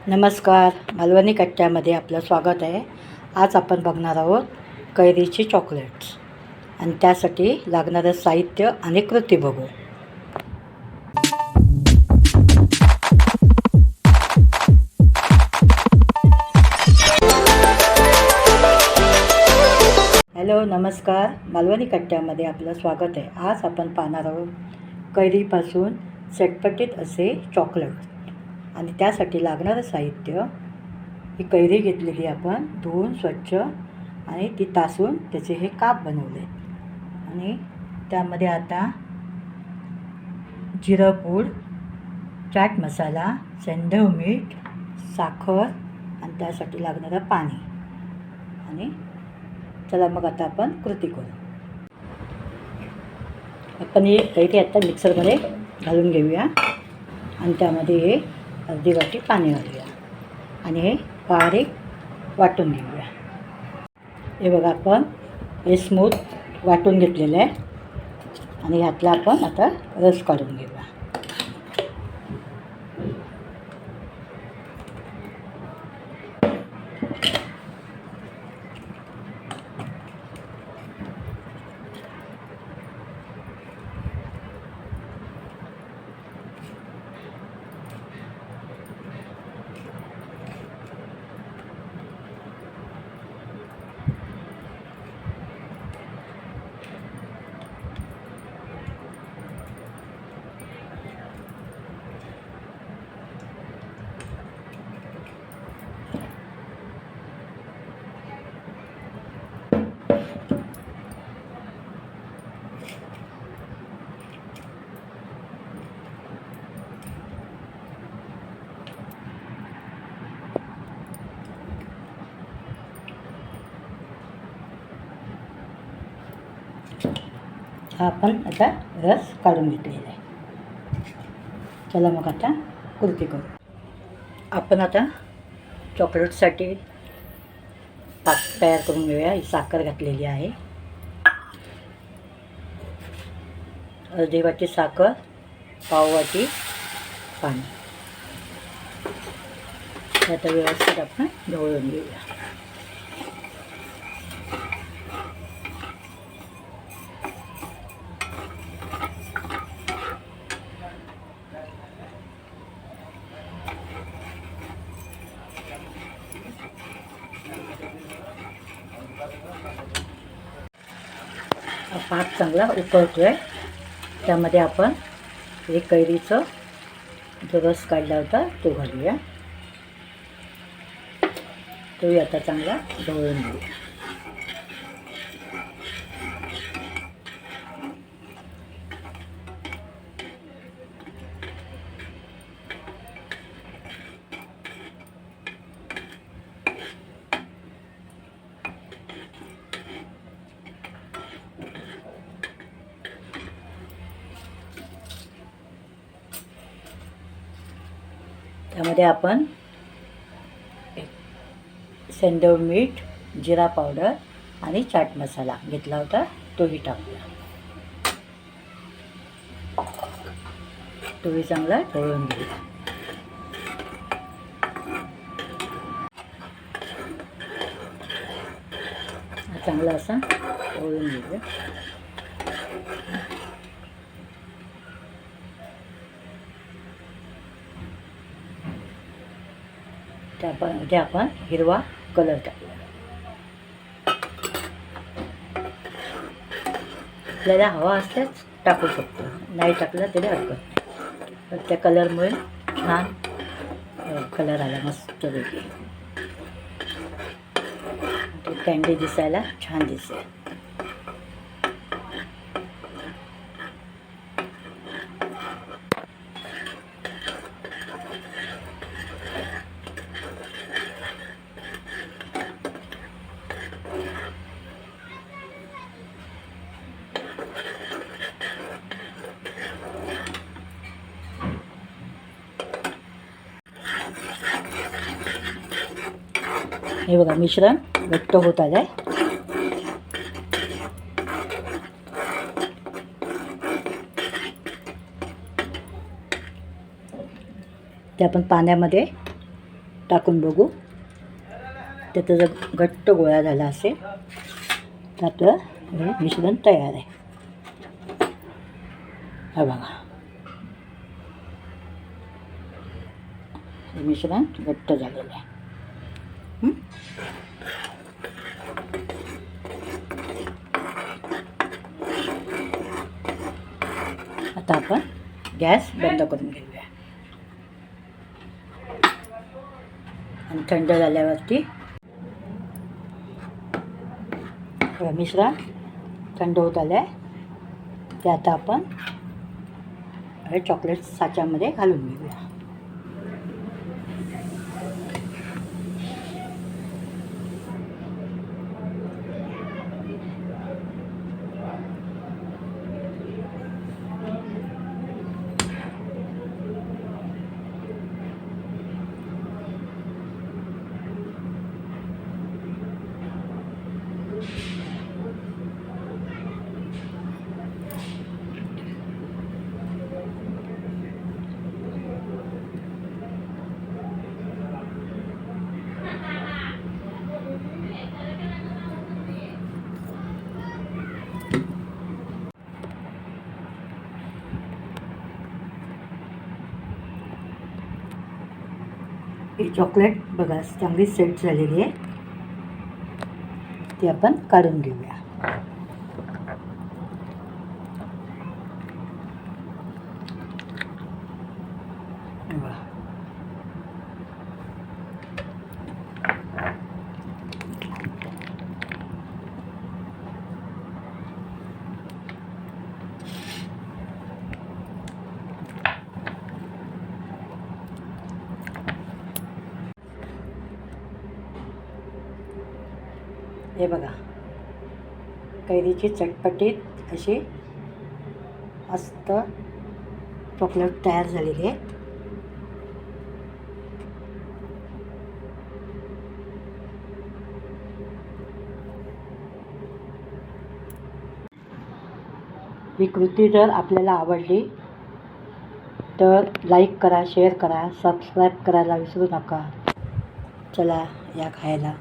नमस्कार, मालवणी कट्ट्यामध्ये आपलं स्वागत आहे. आज आपण बघणार आहोत कैरीचे चॉकलेट्स आणि त्यासाठी लागणारं साहित्य आणि कृती बघू. हॅलो, नमस्कार, मालवणी कट्ट्यामध्ये आपलं स्वागत आहे. आज आपण पाहणार आहोत कैरीपासून चटपटीत असे चॉकलेट आणि त्यासाठी लागणारं साहित्य. ही कैरी घेतलेली आपण धुवून स्वच्छ आणि ती तासून त्याचे हे काप बनवले आणि त्यामध्ये आता जिरं पूड, चाट मसाला, सेंधव मीठ, साखर आणि त्यासाठी लागणारं पाणी. आणि चला मग आता आपण कृती करू. आपण ही कैरी आता मिक्सरमध्ये घालून घेऊया आणि त्यामध्ये हे अर्धी वाटी पाणी घालूया आणि हे बारीक वाटून घेऊया. हे बघा, आपण हे स्मूथ वाटून घेतलेलं आहे आणि ह्यातला आपण आता रस काढून घेऊया. हा आपण आता रस काढून घेतलेला आहे. चला मग आता कृती करू. आपण आता चॉकलेटसाठी पाक तयार करून घेऊया. ही साखर घातलेली आहे, अर्धी वाटी साखर, पाव वाटी पाणी. आता व्यवस्थित आपण ढवळून घेऊया. पाक चांगला उकळतो आहे, त्यामध्ये आपण हे कैरीचं जो रस काढला होता तो घालूया. तोही आता चांगला ढवळून घेऊया. त्यामध्ये आपण सेंधव मीठ, जिरा पावडर आणि चाट मसाला घेतला होता तोही टाकूया. तोही चांगला ढवळून घेऊया. चांगला असा ढवळून घेऊया. त्यामध्ये आपण हिरवा कलर टाकूया. आपल्याला हवा असल्यास टाकू शकतो, नाही टाकला तरी हरकत नाही. तर त्या कलरमुळे छान कलर आला मस्तपैकी. ते कँडी दिसायला छान दिसेल. हे बघा, मिश्रण घट्ट होत आलं आहे. ते आपण पाण्यामध्ये टाकून बघू. त्याचा जर घट्ट गोळा झाला असेल तर आपलं हे मिश्रण तयार आहे. हा बघा, हे मिश्रण घट्ट झालेलं आहे. आता आपण गॅस बंद करून घेऊया आणि थंड झाल्यावरती मिश्रण थंड होत आलं आहे. ते आता आपण हे चॉकलेट साच्यामध्ये घालून घेऊया. ही चॉकलेट बघा चांगली सेट झालेली आहे. ती आपण काढून घेऊया. हे बघा, कैरीची चटपटीत अशी मस्त चॉकलेट तयार झालेली आहे. ही कृती जर आपल्याला आवडली तर लाईक करा, शेअर करा, सबस्क्राईब करायला विसरू नका. चला या खायला.